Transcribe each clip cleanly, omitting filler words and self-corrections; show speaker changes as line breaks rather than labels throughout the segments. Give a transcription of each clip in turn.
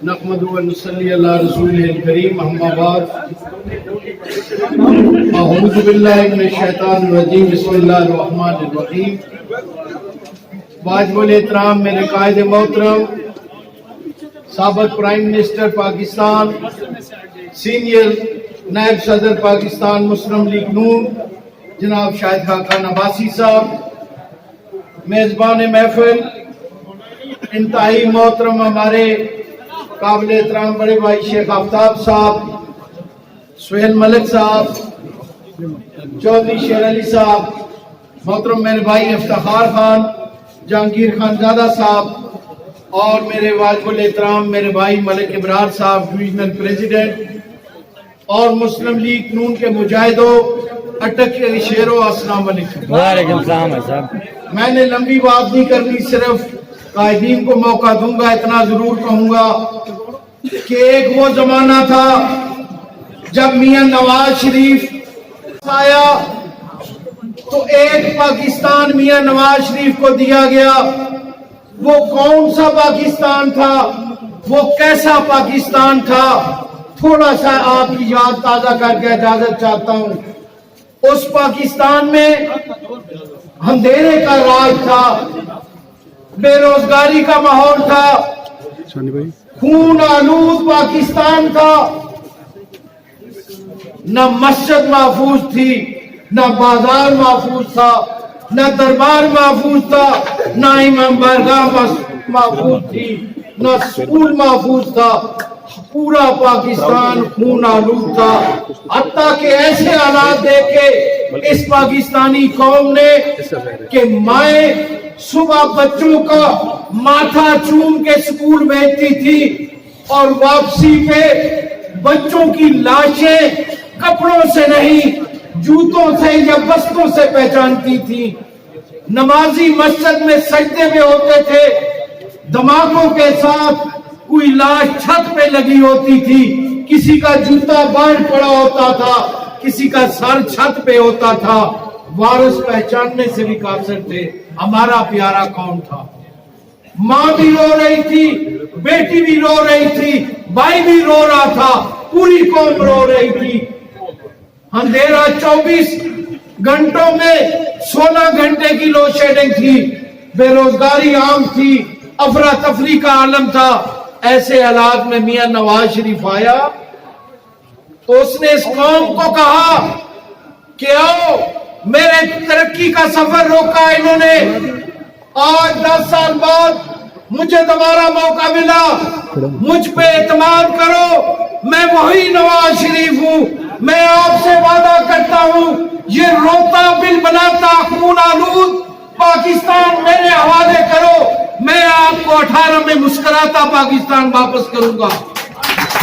نحمد و نصلی علی رسول الکریم اما بعد اعوذ باللہ من الشیطان الرجیم بسم اللہ الرحمن الرحیم. واجب الاحترام میرے قائد محترم سابق پرائم منسٹر پاکستان، سینئر نائب صدر پاکستان مسلم لیگ نون جناب شاہد خاقان عباسی صاحب، میزبان محفل انتہائی محترم ہمارے قابل احترام بڑے بھائی شیخ آفتاب صاحب، سہیل ملک صاحب، چودھری شیر علی صاحب، محترم میرے بھائی افتخار خان، جہانگیر خان زادہ صاحب، اور میرے واجب الاحترام میرے بھائی ملک ابرار صاحب ڈویژنل پریزیڈنٹ اور مسلم لیگ نون کے مجاہدوں، اٹک کے شیروں، السلام علیکم.
وعلیکم السلام صاحب.
میں نے لمبی بات نہیں کرنی، صرف قائدین کو موقع دوں گا. اتنا ضرور کہوں گا کہ ایک وہ زمانہ تھا جب میاں نواز شریف آیا تو ایک پاکستان میاں نواز شریف کو دیا گیا. وہ کون سا پاکستان تھا، وہ کیسا پاکستان تھا، تھوڑا سا آپ کی یاد تازہ کر کے اجازت چاہتا ہوں. اس پاکستان میں اندھیرے کا راج تھا، بے روزگاری کا ماحول تھا، خون آلود پاکستان تھا. نہ مسجد محفوظ تھی، نہ بازار محفوظ تھا، نہ دربار محفوظ تھا، نہ امام بارگاہ محفوظ تھی، نہ سکول محفوظ تھا. پورا پاکستان خون آلود تھا. حتیٰ کہ ایسے حالات دیکھے اس پاکستانی قوم نے کہ مائیں صبح بچوں کا ماتھا چوم کے سکول بھیجتی تھی اور واپسی پہ بچوں کی لاشیں کپڑوں سے نہیں جوتوں سے یا بستوں سے پہچانتی تھی. نمازی مسجد میں سجدے میں ہوتے تھے، دھماکوں کے ساتھ کوئی لاش چھت پہ لگی ہوتی تھی، کسی کا جوتا باہر پڑا ہوتا تھا، کسی کا سر چھت پہ ہوتا تھا. وارث پہچاننے سے بھی قاصر تھے. ہمارا پیارا کون تھا؟ ماں بھی رو رہی تھی، بیٹی بھی رو رہی تھی، بھائی بھی رو رہا تھا، پوری قوم رو رہی تھی. اندھیرا 24 گھنٹوں میں 16 گھنٹے کی لوڈ شیڈنگ تھی، بے روزگاری عام تھی، افراتفری کا عالم تھا. ایسے حالات میں میاں نواز شریف آیا تو اس نے اس قوم کو کہا کہ آؤ، میرے ترقی کا سفر روکا انہوں نے، آج 10 سال بعد مجھے دوبارہ موقع ملا، مجھ پہ اعتماد کرو، میں وہی نواز شریف ہوں. میں آپ سے وعدہ کرتا ہوں یہ روتا بل بناتا خون آلود پاکستان میرے حوالے کرو، میں آپ کو 18 میں مسکراتا پاکستان واپس کروں گا.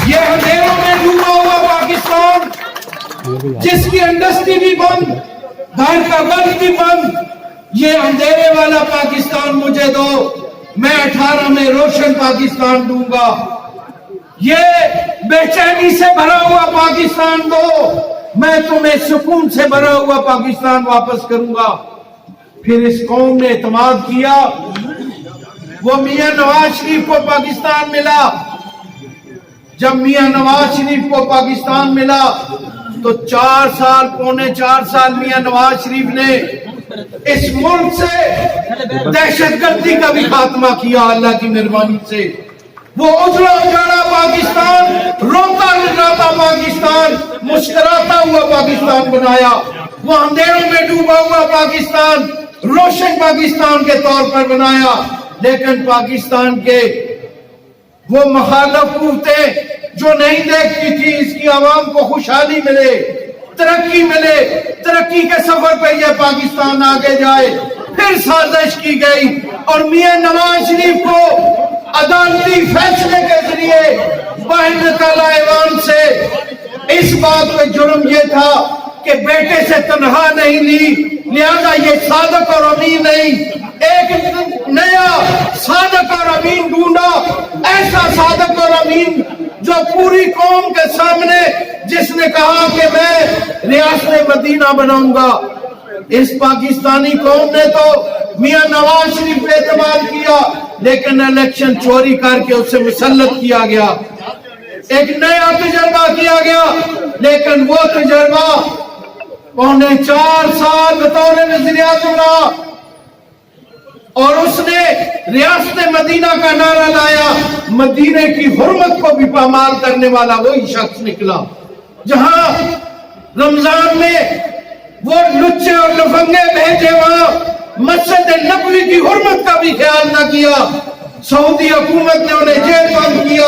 یہ اندھیروں میں ڈوبا ہوا پاکستان جس کی انڈسٹری بھی بند، گھر کا بند بھی بند، یہ اندھیرے والا پاکستان مجھے دو، میں 18 میں روشن پاکستان دوں گا. یہ بے چینی سے بھرا ہوا پاکستان دو، میں تمہیں سکون سے بھرا ہوا پاکستان واپس کروں گا. پھر اس قوم نے اعتماد کیا، وہ میاں نواز شریف کو پاکستان ملا. جب میاں نواز شریف کو پاکستان ملا تو 4 سال پونے 4 سال میاں نواز شریف نے اس ملک سے دہشت گردی کا بھی خاتمہ کیا. اللہ کی مہربانی سے وہ اجڑا اجاڑا پاکستان، روتا رلاتا پاکستان، مسکراتا ہوا پاکستان بنایا. وہ اندھیروں میں ڈوبا ہوا پاکستان روشن پاکستان کے طور پر بنایا. لیکن پاکستان کے وہ مخالف قوتیں جو نہیں دیکھتی تھی اس کی عوام کو خوشحالی ملے، ترقی ملے، ترقی کے سفر پہ یہ پاکستان آگے جائے، پھر سازش کی گئی اور میاں نواز شریف کو عدالتی فیصلے کے ذریعے باہر نکالا ایوان سے. اس بات پہ جرم یہ تھا کہ بیٹے سے تنخواہ نہیں لی، لہذا یہ صادق اور امین نہیں. ایک نیا صادق اور امین ڈھونڈا، ایسا صادق اور امین جو پوری قوم کے سامنے جس نے کہا کہ میں ریاست مدینہ بناؤں گا. اس پاکستانی قوم نے تو میاں نواز شریف پہ اعتماد کیا، لیکن الیکشن چوری کر کے اسے مسلط کیا گیا، ایک نیا تجربہ کیا گیا، لیکن وہ تجربہ 4.25 سال بطور وزیر اعظم رہا، اور اس نے ریاست مدینہ کا نعرہ لایا۔ مدینے کی حرمت کو بھی پامال کرنے والا وہی شخص نکلا، جہاں رمضان میں وہ لچے اور لفنگے بھیجے وہاں مسجد نبوی کی حرمت کا بھی خیال نہ کیا۔ سعودی حکومت نے انہیں جیل بند کیا۔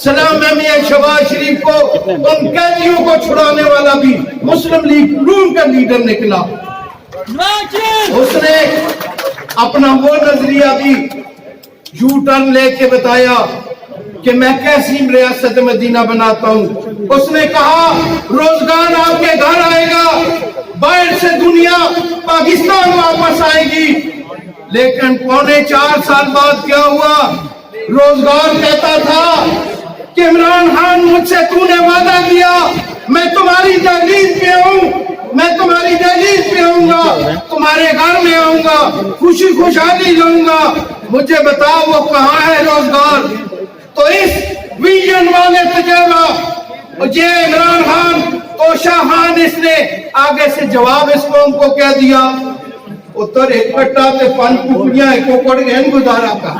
سلام احمد شہباز شریف کو، ان قیدیوں کو چھڑانے والا بھی مسلم لیگ نون کا لیڈر نکلا۔ اس نے اپنا وہ نظریہ بھی یو ٹرن لے کے بتایا کہ میں کیسی ریاست مدینہ بناتا ہوں۔ اس نے کہا روزگار آپ کے گھر آئے گا، باہر سے دنیا پاکستان واپس آئے گی۔ لیکن 4.25 سال بعد کیا ہوا؟ روزگار کہتا تھا کہ عمران خان مجھ سے تو نے وعدہ کیا میں تمہاری دہلیز پہ ہوں، میں تمہاری دہلیز پہ آؤں گا، تمہارے گھر میں آؤں گا، خوشی خوشحالی لاؤں گا، مجھے بتاؤ وہ کہاں ہے روزگار؟ تو اس ویژن والے تجربہ یہ عمران خان توشہ خان اس نے آگے سے جواب اس قوم کو کہہ دیا، اتر ایک کٹا تے 5 ککڑیاں ایک کوکڑ گہن گزارا کا۔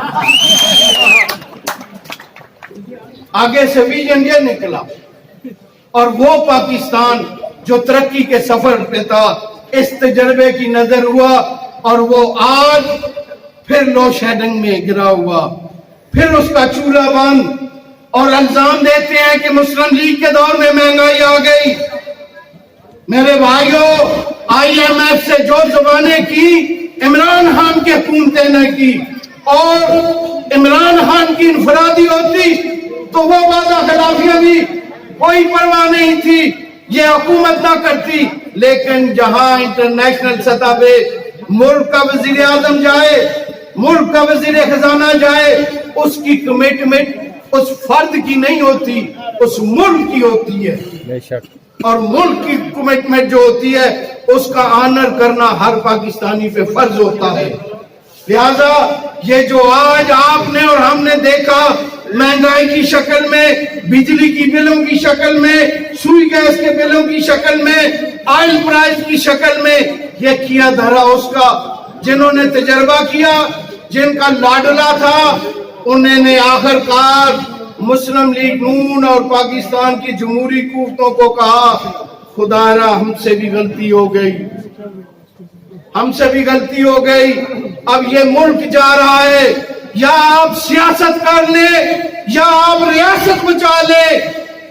آگے سے ویژن یہ نکلا، اور وہ پاکستان جو ترقی کے سفر پہ تھا اس تجربے کی نظر ہوا، اور وہ آج پھر لو شیڈنگ میں گرا ہوا، پھر اس کا چولہا بند، اور الزام دیتے ہیں کہ مسلم لیگ کے دور میں مہنگائی آ گئی۔ میرے بھائیوں، آئی ایم ایف سے جو زبانیں کی عمران خان کی حکومتیں نے کی، اور عمران خان کی انفرادی ہوتی تو وہ وعدہ خلافیاں بھی کوئی پرواہ نہیں تھی، یہ حکومت نہ کرتی۔ لیکن جہاں انٹرنیشنل سطح پہ ملک کا وزیر اعظم جائے، ملک کا وزیر خزانہ جائے، اس کی کمٹمنٹ اس فرد کی نہیں ہوتی، اس ملک کی ہوتی ہے،
بے شک،
اور ملک کی کمٹمنٹ جو ہوتی ہے اس کا آنر کرنا ہر پاکستانی پہ فرض ہوتا ہے۔ لہذا یہ جو آج آپ نے اور ہم نے دیکھا مہنگائی کی شکل میں، بجلی کی بلوں کی شکل میں، سوئی گیس کے بلوں کی شکل میں، آئل پرائز کی شکل میں، یہ کیا دھرا اس کا جنہوں نے تجربہ کیا، جن کا لاڈلا تھا، انہوں نے آخر کار مسلم لیگ نون اور پاکستان کی جمہوری قوتوں کو کہا خدا را ہم سے بھی غلطی ہو گئی، ہم سے بھی غلطی ہو گئی، اب یہ ملک جا رہا ہے، یا آپ سیاست کر لیں یا آپ ریاست بچا لیں،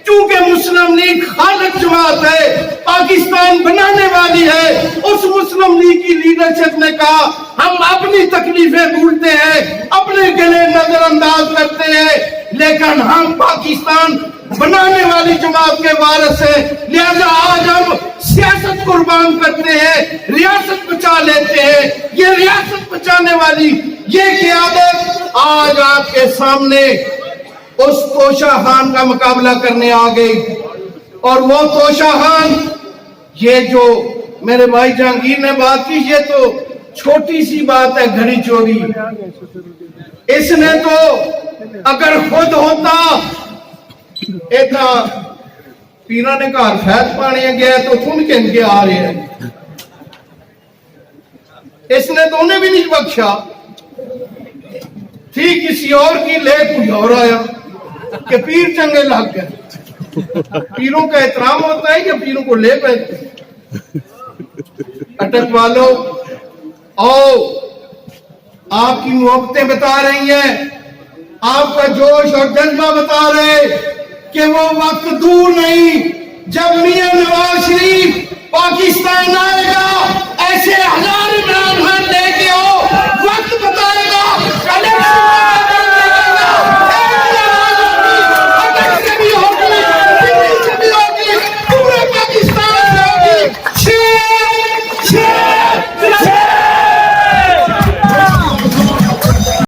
چونکہ مسلم لیگ خالق جماعت ہے، پاکستان بنانے والی ہے۔ اس مسلم لیگ کی لیڈرشپ نے کہا ہم اپنی تکلیفیں بھولتے ہیں، اپنے گلے نظر انداز کرتے ہیں، لیکن ہم پاکستان بنانے والی جماعت کے وارث ہیں، لہذا آج ہم سیاست قربان کرتے ہیں، ریاست بچا لیتے ہیں۔ یہ ریاست بچانے والی یہ قیادت آج آپ کے سامنے اس توشہ خان کا مقابلہ کرنے آ گئی، اور وہ توشہ خان، یہ جو میرے بھائی جہانگیر نے بات کی، یہ تو چھوٹی سی بات ہے، گھڑی چوری۔ اس نے تو اگر خود ہوتا ایتھا پیرا نے کہا فیض پانے گیا تو تم کہن کے آ رہے ہیں، اس نے تو انہیں بھی نہیں بخشا، تھی کسی اور کی، لے کوئی اور آیا کہ پیر چنگے لگ گئے۔ پیروں کا احترام ہوتا ہے کہ پیروں کو لے بیٹھتے؟ اٹک والو آؤ، آپ کی محبتیں بتا رہی ہیں، آپ کا جوش اور جذبہ بتا رہے کہ وہ وقت دور نہیں جب میاں نواز شریف